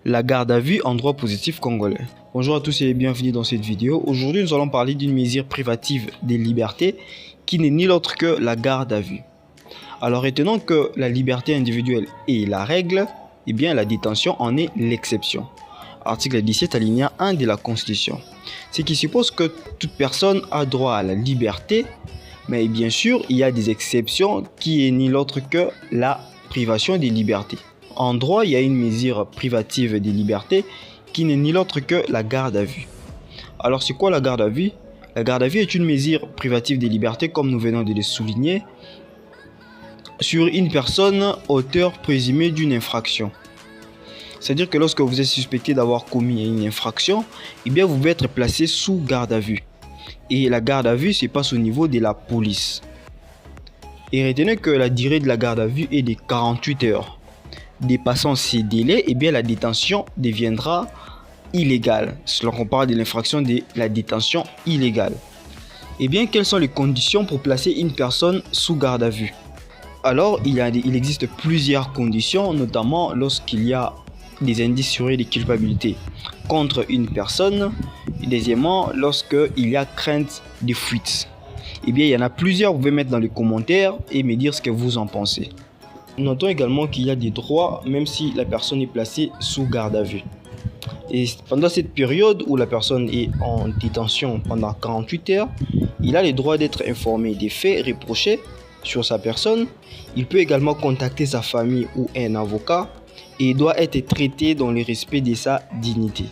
La garde à vue en droit positif congolais. Bonjour à tous et bienvenue dans cette vidéo. Aujourd'hui, nous allons parler d'une mesure privative des libertés qui n'est ni autre que la garde à vue. Alors, retenons que la liberté individuelle est la règle, et bien la détention en est l'exception. Article 17 alinéa 1 de la Constitution. Ce qui suppose que toute personne a droit à la liberté, mais bien sûr, il y a des exceptions qui est ni l'autre que la privation des libertés. En droit, il y a une mesure privative des libertés qui n'est ni l'autre que la garde à vue. Alors, c'est quoi la garde à vue? La garde à vue est une mesure privative des libertés, comme nous venons de le souligner, sur une personne auteur présumé d'une infraction. C'est-à-dire que lorsque vous êtes suspecté d'avoir commis une infraction, eh bien vous pouvez être placé sous garde à vue. Et la garde à vue se passe au niveau de la police. Et retenez que la durée de la garde à vue est de 48 heures. Dépassant ces délais, eh bien la détention deviendra illégale. Selon qu'on parle de l'infraction de la détention illégale. Eh bien, quelles sont les conditions pour placer une personne sous garde à vue? Alors, il existe plusieurs conditions, notamment lorsqu'il y a des indices sur de culpabilité contre une personne. Et deuxièmement, lorsqu'il y a crainte de fuite. Eh bien, il y en a plusieurs, vous pouvez mettre dans les commentaires et me dire ce que vous en pensez. Notons également qu'il y a des droits, même si la personne est placée sous garde à vue. Et pendant cette période où la personne est en détention pendant 48 heures, il a le droit d'être informé des faits reprochés sur sa personne. Il peut également contacter sa famille ou un avocat et il doit être traité dans le respect de sa dignité.